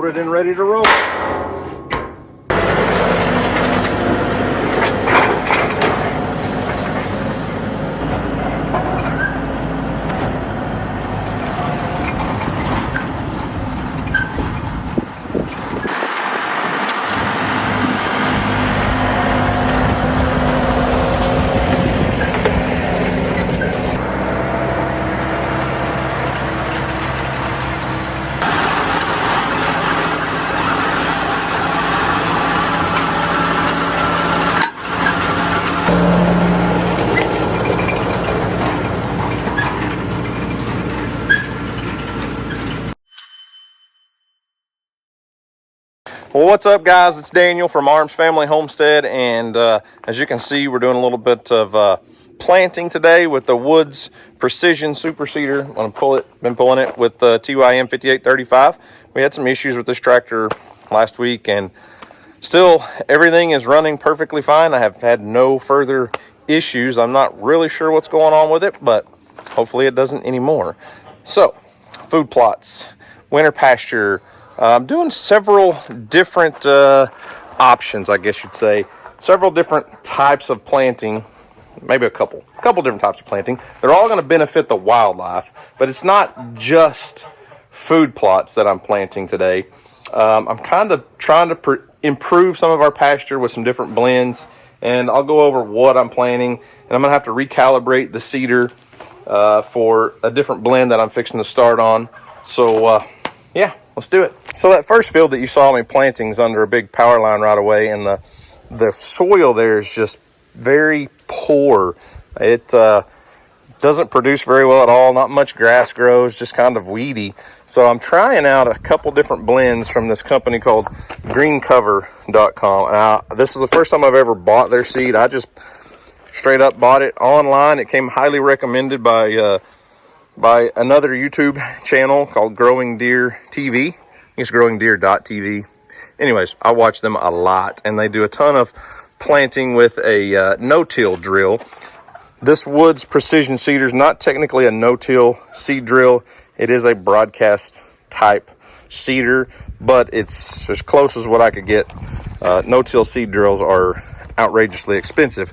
loaded and ready to roll. Well, what's up, guys? It's Daniel from Arms Family Homestead, and as you can see, we're doing a little bit of planting today with the Woods Precision Super Seeder. I'm gonna been pulling it with the TYM 5835. We had some issues with this tractor last week, and still everything is running perfectly fine. I have had no further issues. I'm not really sure what's going on with it, but hopefully it doesn't anymore. So, food plots, winter pasture. I'm doing several different options, I guess you'd say. Several different types of planting, maybe a couple different types of planting. They're all going to benefit the wildlife, but it's not just food plots that I'm planting today. I'm kind of trying to improve some of our pasture with some different blends, and I'll go over what I'm planting, and I'm going to have to recalibrate the seeder for a different blend that I'm fixing to start on. So, yeah, let's do it. So that first field that you saw me planting is under a big power line right away, and the soil there is just very poor. It doesn't produce very well at all. Not much grass grows, just kind of weedy. So I'm trying out a couple different blends from this company called GreenStalk.com. Now, this is the first time I've ever bought their seed. I just straight up bought it online. It came highly recommended by another YouTube channel called Growing Deer TV. I think it's growingdeer.tv. Anyways, I watch them a lot, and they do a ton of planting with a no-till drill. This Woods Precision Seeder is not technically a no-till seed drill. It is a broadcast type seeder, but it's as close as what I could get. No-till seed drills are outrageously expensive.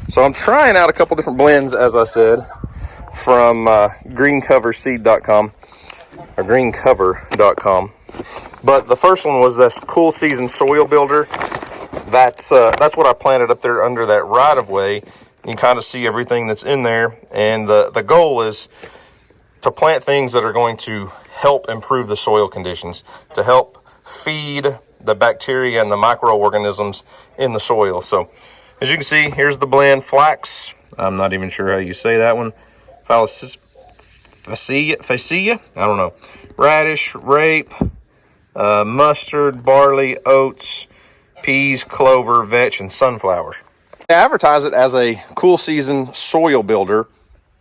So I'm trying out a couple different blends, as I said, from greencoverseed.com or greencover.com. But the first one was this Cool Season Soil Builder. That's what I planted up there under that right of way. You can kind of see everything that's in there, and the goal is to plant things that are going to help improve the soil conditions, to help feed the bacteria and the microorganisms in the soil. So as you can see, here's the blend: flax, I'm not even sure how you say that one, Facea, I don't know, radish, rape, mustard, barley, oats, peas, clover, vetch, and sunflowers. They advertise it as a cool season soil builder,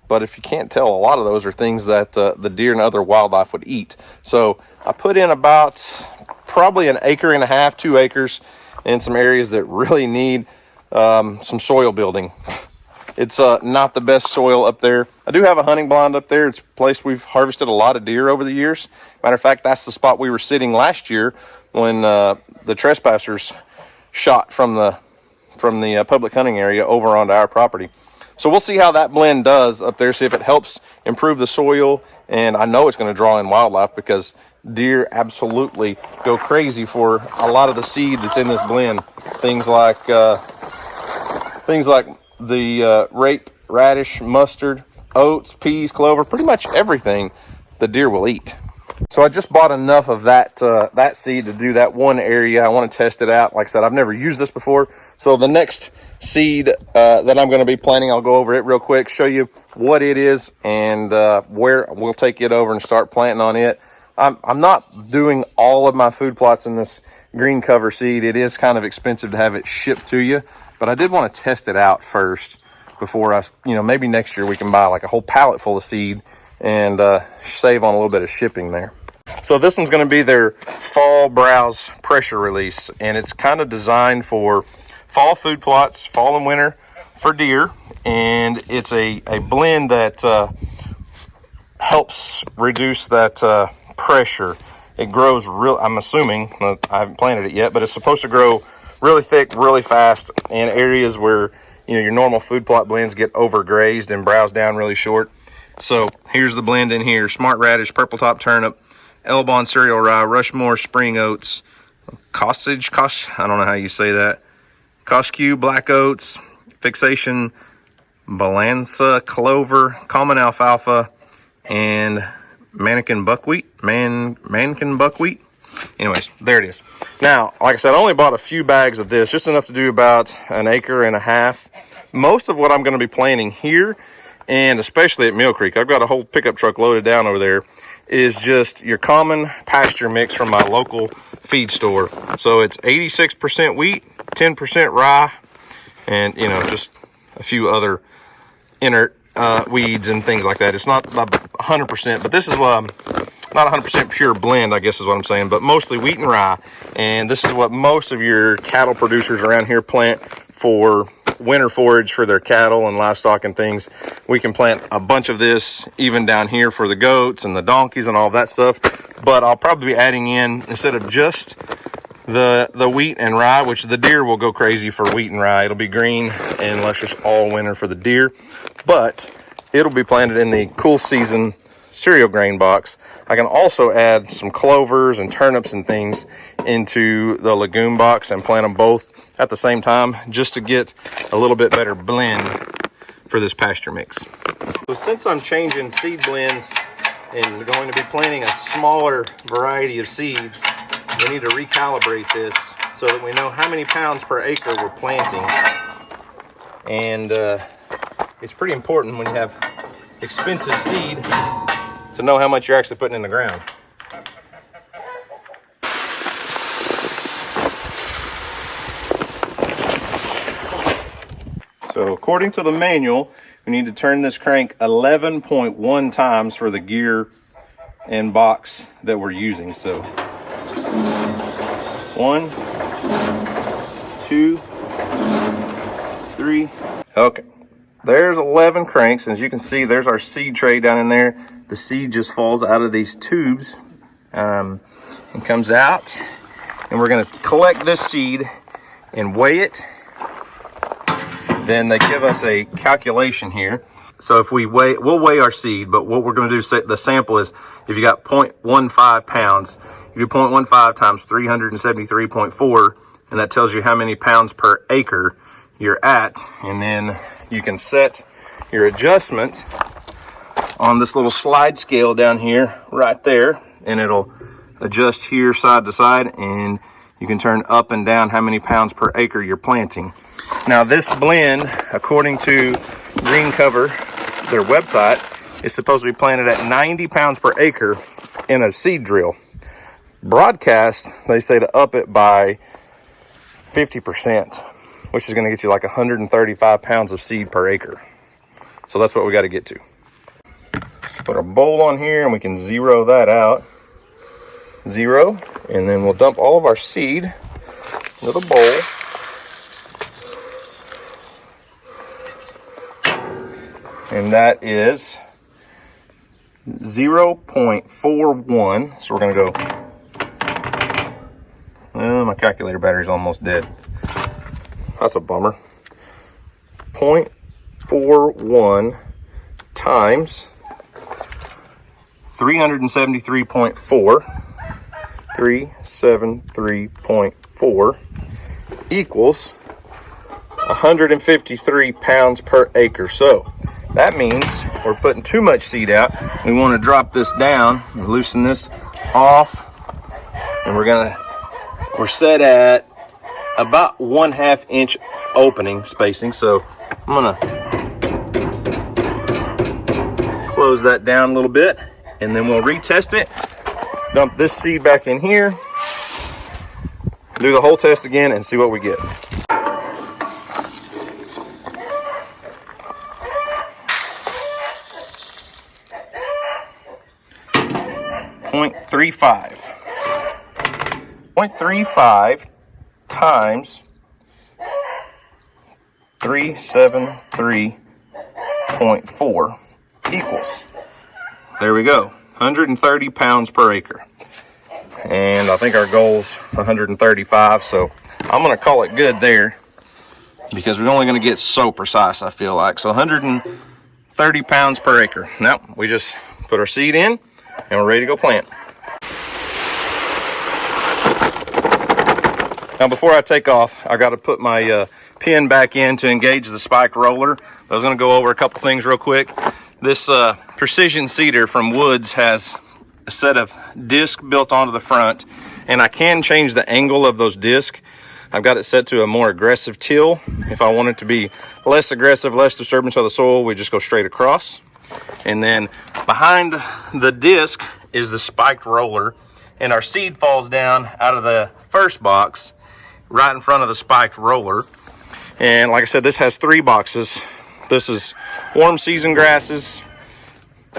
but if you can't tell, a lot of those are things that the deer and other wildlife would eat. So I put in about probably 1.5 acres, 2 acres, in some areas that really need some soil building. It's not the best soil up there. I do have a hunting blind up there. It's a place we've harvested a lot of deer over the years. Matter of fact, that's the spot we were sitting last year when the trespassers shot from the public hunting area over onto our property. So we'll see how that blend does up there, see if it helps improve the soil. And I know it's going to draw in wildlife, because deer absolutely go crazy for a lot of the seed that's in this blend. Things like the rape, radish, mustard, oats, peas, clover, pretty much everything the deer will eat. So I just bought enough of that seed to do that one area. I want to test it out. Like I said, I've never used this before. So the next seed that I'm going to be planting, I'll go over it real quick, show you what it is, and where we'll take it over and start planting on it. I'm not doing all of my food plots in this green cover seed. It is kind of expensive to have it shipped to you, but I did want to test it out first before maybe next year we can buy like a whole pallet full of seed and save on a little bit of shipping there. So this one's going to be their fall browse pressure release, and it's kind of designed for fall food plots, fall and winter for deer, and it's a blend that helps reduce that pressure it grows real, I'm assuming, I haven't planted it yet, but it's supposed to grow really thick, really fast in areas where, you know, your normal food plot blends get overgrazed and browse down really short. So here's the blend in here: smart radish, purple top turnip, Elbon cereal rye, Rushmore spring oats, I don't know how you say that, Cosque black oats, Fixation Balanza clover, common alfalfa, and mannequin buckwheat. Anyways, there it is. Now, like I said, I only bought a few bags of this, just enough to do about 1.5 acres. Most of what I'm going to be planting here, and especially at Mill Creek, I've got a whole pickup truck loaded down over there, is just your common pasture mix from my local feed store. So it's 86% wheat, 10% rye, and, you know, just a few other inert weeds and things like that. It's not 100%, but this is not 100% pure blend, I guess is what I'm saying, but mostly wheat and rye. And this is what most of your cattle producers around here plant for winter forage for their cattle and livestock and things. We can plant a bunch of this even down here for the goats and the donkeys and all that stuff. But I'll probably be adding in, instead of just the wheat and rye, which the deer will go crazy for wheat and rye. It'll be green and luscious all winter for the deer, but it'll be planted in the cool season cereal grain box. I can also add some clovers and turnips and things into the legume box and plant them both at the same time, just to get a little bit better blend for this pasture mix. So since I'm changing seed blends and going to be planting a smaller variety of seeds, we need to recalibrate this so that we know how many pounds per acre we're planting. And it's pretty important when you have expensive seed to know how much you're actually putting in the ground. So according to the manual, we need to turn this crank 11.1 times for the gear and box that we're using. So 1, 2, 3. Okay, there's 11 cranks. As you can see, there's our seed tray down in there. The seed just falls out of these tubes and comes out. And we're going to collect this seed and weigh it. Then they give us a calculation here. So if we'll weigh our seed, but what we're going to do, the sample is, if you got 0.15 pounds, you do 0.15 times 373.4, and that tells you how many pounds per acre you're at. And then you can set your adjustment on this little slide scale down here, right there, and it'll adjust here side to side, and you can turn up and down how many pounds per acre you're planting. Now this blend, according to Green Cover, their website, is supposed to be planted at 90 pounds per acre in a seed drill. Broadcast, they say to up it by 50%, which is going to get you like 135 pounds of seed per acre. So that's what we got to get to. Put our bowl on here and we can zero that out. 0, and then we'll dump all of our seed into the bowl. And that is 0.41. So we're going to go, my calculator battery's almost dead. That's a bummer. 0.41 times 373.4. 373.4 equals 153 pounds per acre. So that means we're putting too much seed out. We want to drop this down and loosen this off, and we're set at about 1/2 inch opening spacing. So I'm gonna close that down a little bit, and then we'll retest it. Dump this seed back in here, do the whole test again, and see what we get. 0.35 times 373.4 equals, there we go, 130 pounds per acre. and I think our goal's 135, so I'm gonna call it good there, because we're only gonna get so precise, I feel like. So 130 pounds per acre. Now we just put our seed in and we're ready to go plant. Now before I take off, I got to put my pin back in to engage the spiked roller. I was going to go over a couple things real quick. This precision seeder from Woods has a set of discs built onto the front, and I can change the angle of those discs. I've got it set to a more aggressive till. If I want it to be less aggressive, less disturbance of the soil, we just go straight across. And then behind the disc is the spiked roller, and our seed falls down out of the first box right in front of the spiked roller. And like I said, this has 3 boxes. This is warm season grasses,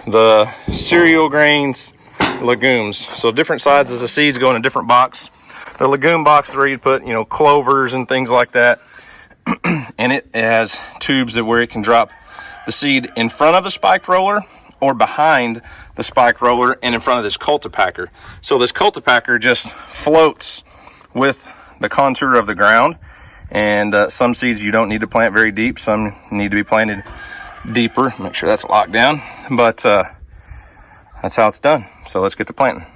the cereal grains, legumes. So different sizes of seeds go in a different box. The legume box is where you put, clovers and things like that. And it has tubes that where it can drop the seed in front of the spiked roller or behind the spiked roller and in front of this cultipacker. So this cultipacker just floats with the contour of the ground, and some seeds you don't need to plant very deep, some need to be planted deeper. Make sure that's locked down, but that's how it's done. So let's get to planting.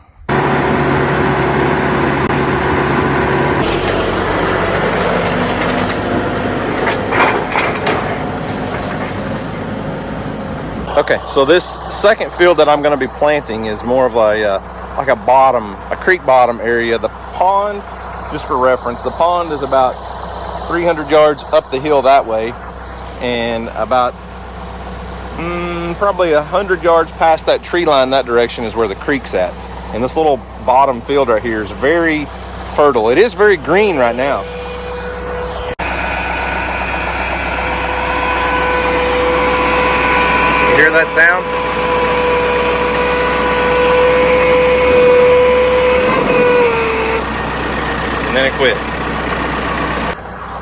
Okay, so this second field that I'm going to be planting is more of a creek bottom area. The pond, just for reference, the pond is about 300 yards up the hill that way, and about probably 100 yards past that tree line that direction is where the creek's at. And this little bottom field right here is very fertile. It is very green right now. You hear that sound? And then it quit.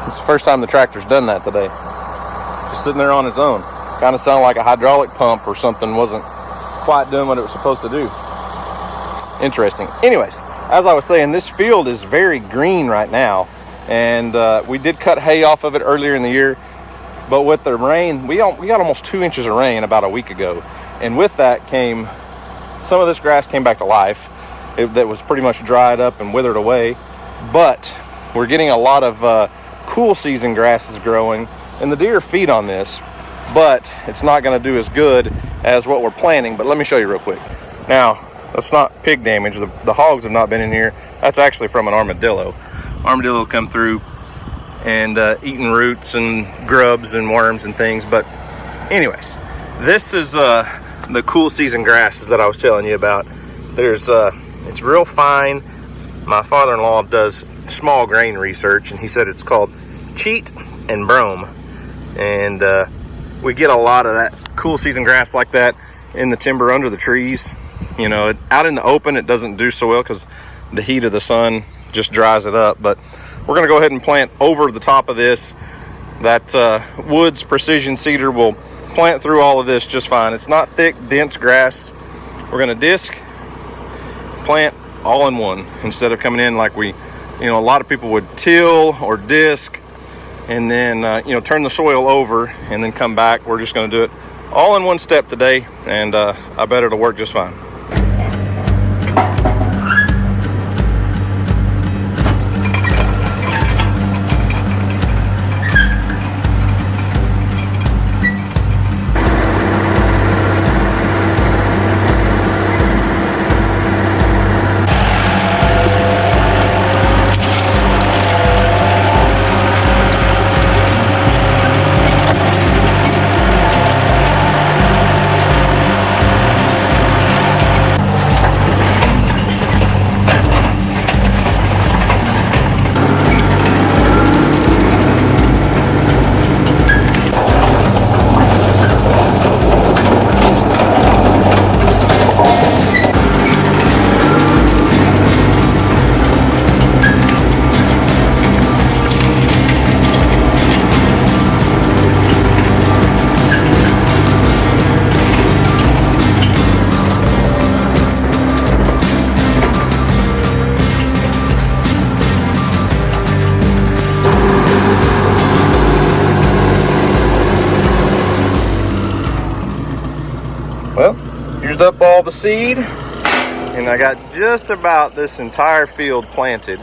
It's the first time the tractor's done that today. Just sitting there on its own. Kind of sounded like a hydraulic pump or something wasn't quite doing what it was supposed to do. Interesting. Anyways, as I was saying, this field is very green right now, and we did cut hay off of it earlier in the year, but with the rain, we got almost 2 inches of rain about a week ago, and with that came some of this grass came back to life. That was pretty much dried up and withered away, but we're getting a lot of cool season grasses growing, and the deer feed on this, but it's not going to do as good as what we're planting. But let me show you real quick. Now, that's not pig damage. The hogs have not been in here. That's actually from an armadillo. Armadillo come through and eating roots and grubs and worms and things. But anyways, this is the cool season grasses that I was telling you about. It's real fine. My father-in-law does small grain research, and he said it's called cheat and brome. And we get a lot of that cool season grass like that in the timber under the trees. Out in the open it doesn't do so well because the heat of the sun just dries it up. But we're going to go ahead and plant over the top of this. That Woods precision seeder will plant through all of this just fine. It's not thick, dense grass. We're going to disc, plant all in one instead of coming in like a lot of people would till or disc and then turn the soil over and then come back. We're just going to do it all in one step today, and I bet it'll work just fine. Well, used up all the seed, and I got just about this entire field planted.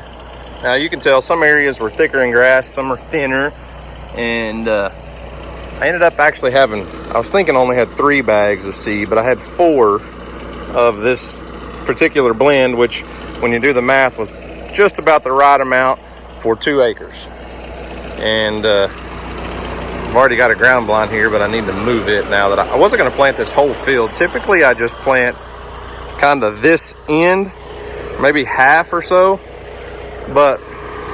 Now you can tell some areas were thicker in grass, some are thinner, and I ended up actually having, I was thinking I only had 3 bags of seed, but I had 4 of this particular blend, which when you do the math was just about the right amount for 2 acres. And I've already got a ground blind here, but I need to move it now that I wasn't going to plant this whole field. Typically I just plant kind of this end, maybe half or so, but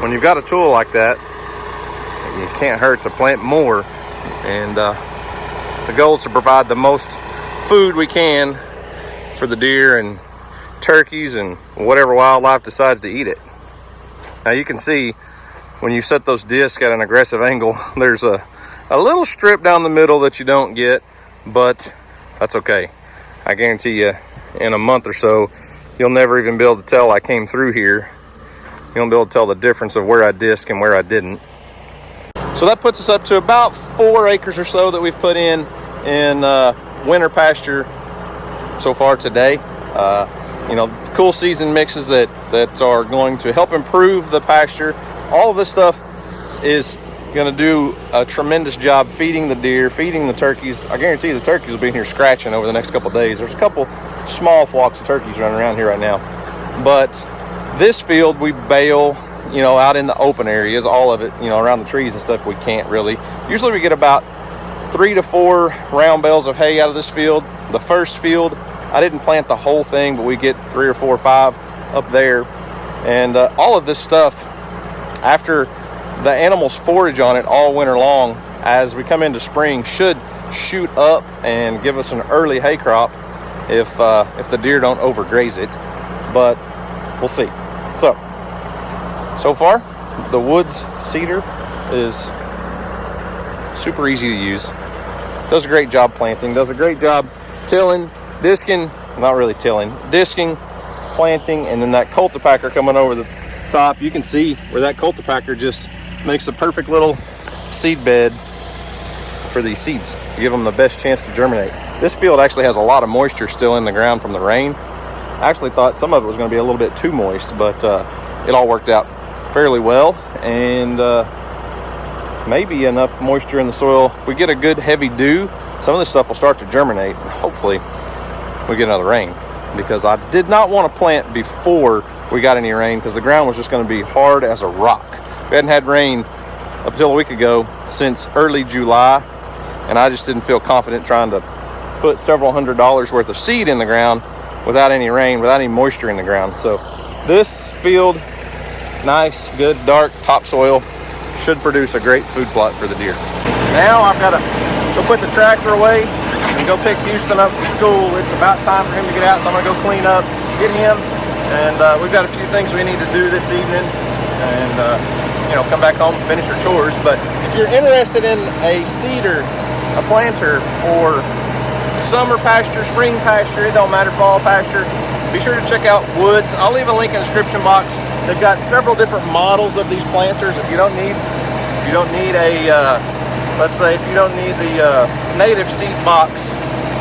when you've got a tool like that, you can't hurt to plant more. And the goal is to provide the most food we can for the deer and turkeys and whatever wildlife decides to eat it. Now you can see when you set those discs at an aggressive angle, there's a little strip down the middle that you don't get, but that's okay. I guarantee you in a month or so, you'll never even be able to tell I came through here. You won't be able to tell the difference of where I disc and where I didn't. So that puts us up to about 4 acres or so that we've put in winter pasture so far today. You know, cool season mixes that are going to help improve the pasture. All of this stuff is going to do a tremendous job feeding the deer, feeding the turkeys. I guarantee the turkeys will be in here scratching over the next couple of days. There's a couple small flocks of turkeys running around here right now, but this field we bale, you know, out in the open areas, all of it, you know, around the trees and stuff. We can't really. Usually we get about 3 to 4 round bales of hay out of this field. The first field, I didn't plant the whole thing, but we get 3 or 4 or 5 up there. And all of this stuff, after the animals forage on it all winter long, as we come into spring, should shoot up and give us an early hay crop if the deer don't overgraze it. But we'll see. So far, the woods cedar is super easy to use. Does a great job planting, does a great job tilling, disking, not really tilling, disking, planting, and then that cultipacker coming over the top. You can see where that cultipacker just makes a perfect little seed bed for these seeds to give them the best chance to germinate. This field actually has a lot of moisture still in the ground from the rain. I actually thought some of it was going to be a little bit too moist, but it all worked out fairly well, and maybe enough moisture in the soil. If we get a good heavy dew, some of this stuff will start to germinate. Hopefully we get another rain, because I did not want to plant before we got any rain, because the ground was just going to be hard as a rock. We hadn't had rain up until a week ago since early July, and I just didn't feel confident trying to put several $100s worth of seed in the ground without any rain, without any moisture in the ground. So this field, nice, good, dark topsoil, should produce a great food plot for the deer. Now I've got to go put the tractor away and go pick Houston up from school. It's about time for him to get out, so I'm going to go clean up, get him, and we've got a few things we need to do this evening, and you know, come back home and finish our chores. But if you're interested in a cedar, a planter for summer pasture, spring pasture, it don't matter, fall pasture, be sure to check out Woods. I'll leave a link in the description box. They've got several different models of these planters. If you don't need a, let's say if you don't need the native seed box,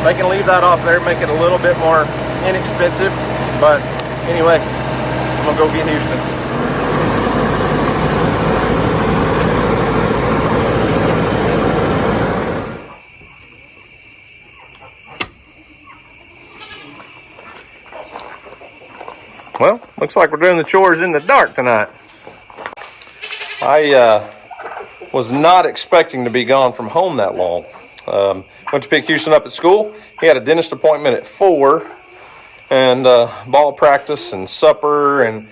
they can leave that off there, make it a little bit more inexpensive. But anyways, I'm gonna go get Houston. Well, looks like we're doing the chores in the dark tonight. I was not expecting to be gone from home that long. Went to pick Houston up at school. He had a dentist appointment at 4, and ball practice and supper and,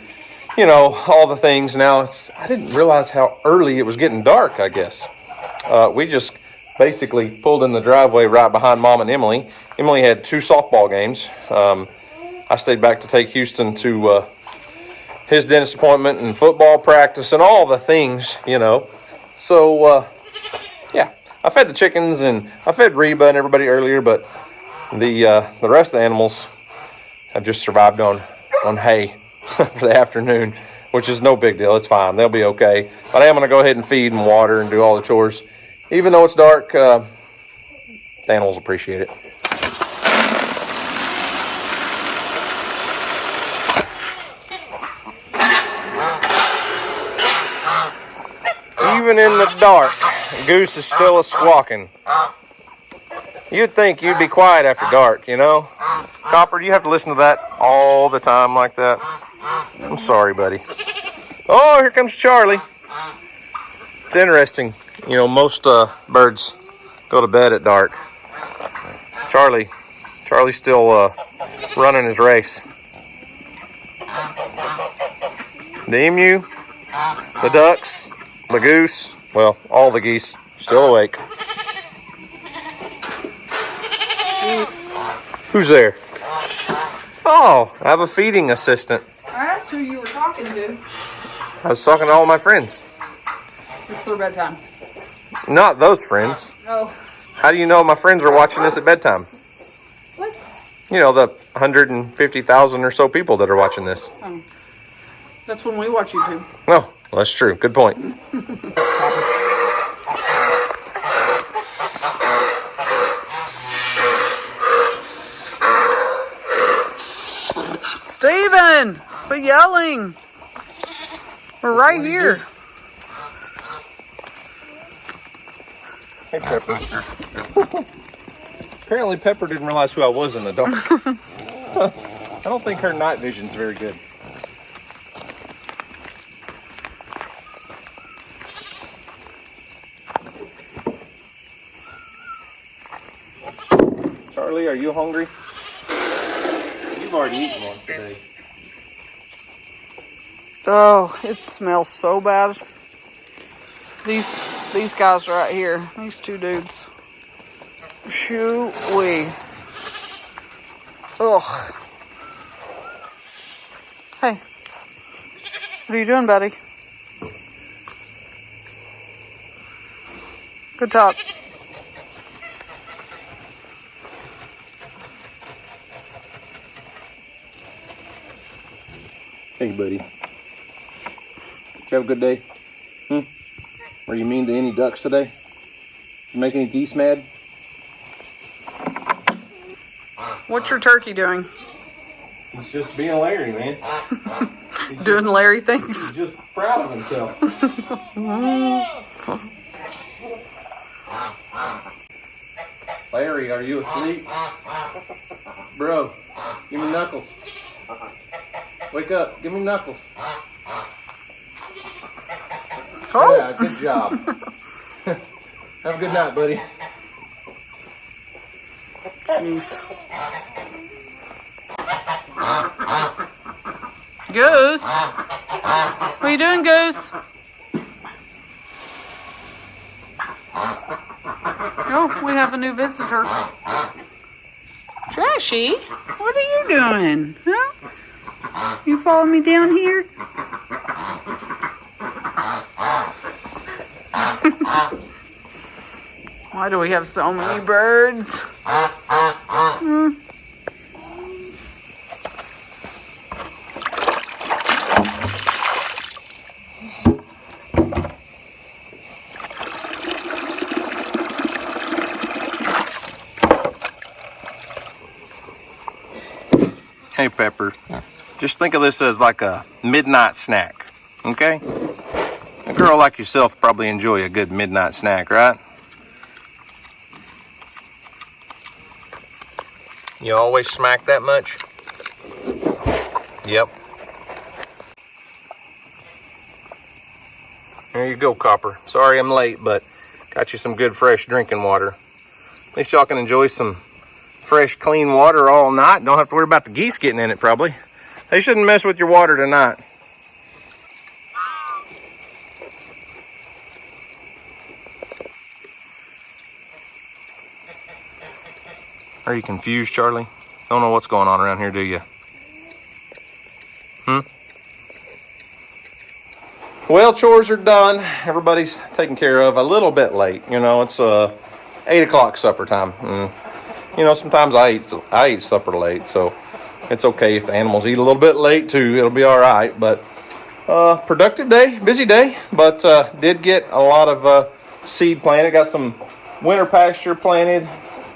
you know, all the things. Now, I didn't realize how early it was getting dark, I guess. We just basically pulled in the driveway right behind Mom and Emily. Emily had 2 softball games. I stayed back to take Houston to his dentist appointment and football practice and all the things, you know. So, yeah, I fed the chickens and I fed Reba and everybody earlier, but the rest of the animals have just survived on hay for the afternoon, which is no big deal. It's fine. They'll be okay. But I am going to go ahead and feed and water and do all the chores. Even though it's dark, the animals appreciate it. Even in the dark, Goose is still a squawking. You'd think you'd be quiet after dark, you know? Copper, do you have to listen to that all the time like that? I'm sorry, buddy. Oh, here comes Charlie. It's interesting. You know, most birds go to bed at dark. Charlie's still running his race. The emu, the ducks, the goose, well, all the geese still awake. Who's there? Oh, I have a feeding assistant. I asked who you were talking to. I was talking to all my friends. It's their bedtime. Not those friends. Oh. How do you know my friends are watching this at bedtime? What? You know, the 150,000 or so people that are watching this. Oh. That's when we watch YouTube. Oh, well, that's true. Good point. Steven! Quit yelling! We're right here. Hey, Pepper. Apparently Pepper didn't realize who I was in the dark. I don't think her night vision's very good. Charlie, are you hungry? You've already eaten one today. Oh, it smells so bad. These guys right here, these two dudes. Shoo-wee. Ugh. Hey. What are you doing, buddy? Good talk. Hey, buddy. Did you have a good day? Were you mean to any ducks today? Did you make any geese mad? What's your turkey doing? He's just being Larry, man. Doing Larry things? He's just proud of himself. Larry, are you asleep? Bro, give me Knuckles. Wake up, give me Knuckles. Oh. Yeah, good job. Have a good night, buddy. Jeez. Goose? What are you doing, Goose? Oh, we have a new visitor. Trashy, what are you doing? Huh? You follow me down here? Why do we have so many birds? Hey, Pepper. Just think of this as like a midnight snack, okay? A girl like yourself probably enjoy a good midnight snack, right? You always smack that much? Yep. There you go, Copper. Sorry I'm late, but got you some good fresh drinking water. At least y'all can enjoy some fresh, clean water all night. Don't have to worry about the geese getting in it, probably. They shouldn't mess with your water tonight. Are you confused, Charlie? Don't know what's going on around here, do you? Well, chores are done. Everybody's taken care of. A little bit late. You know, it's 8 o'clock supper time. You know, sometimes I eat supper late, so it's okay if the animals eat a little bit late too. It'll be all right. But productive day, busy day. But did get a lot of seed planted. Got some winter pasture planted.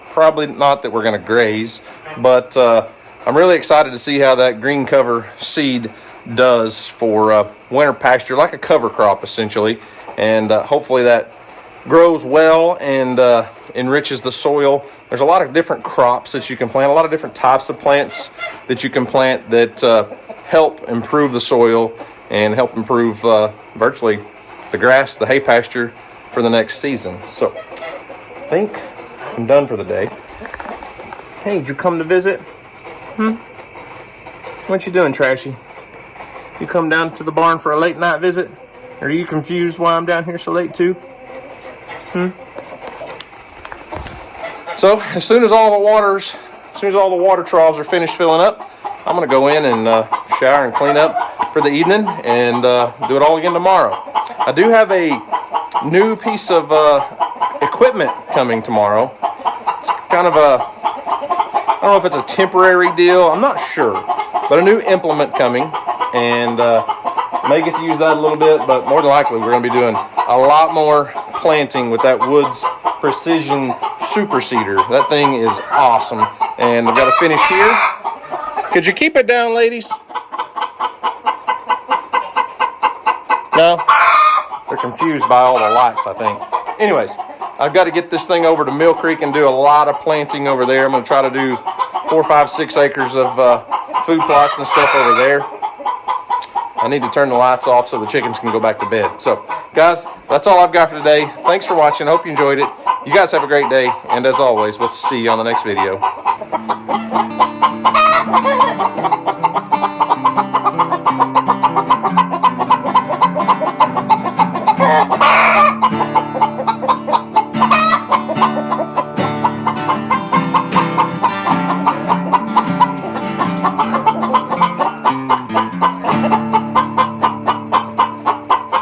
Probably not that we're going to graze, but I'm really excited to see how that green cover seed does for winter pasture, like a cover crop essentially. and hopefully that grows well and enriches the soil. There's a lot of different crops that you can plant, a lot of different types of plants that you can plant that help improve the soil and help improve virtually the grass, the hay pasture for the next season. So I think I'm done for the day. Hey, did you come to visit? What you doing, Trashy? You come down to the barn for a late night visit? Are you confused why I'm down here so late too? So as soon as all the water troughs are finished filling up, I'm gonna go in and shower and clean up for the evening and do it all again tomorrow. I do have a new piece of equipment coming tomorrow. It's kind of I don't know if it's a temporary deal, I'm not sure, but a new implement coming, and may get to use that a little bit, but more than likely we're gonna be doing a lot more planting with that Woods Precision Super Seeder. That thing is awesome, and I've got to finish here. Could you keep it down, ladies? No? They're confused by all the lights, I think. Anyways, I've got to get this thing over to Mill Creek and do a lot of planting over there. I'm going to try to do 4, 5, 6 acres of food plots and stuff over there. I need to turn the lights off so the chickens can go back to bed. So, guys, that's all I've got for today. Thanks for watching. I hope you enjoyed it. You guys have a great day. And as always, we'll see you on the next video.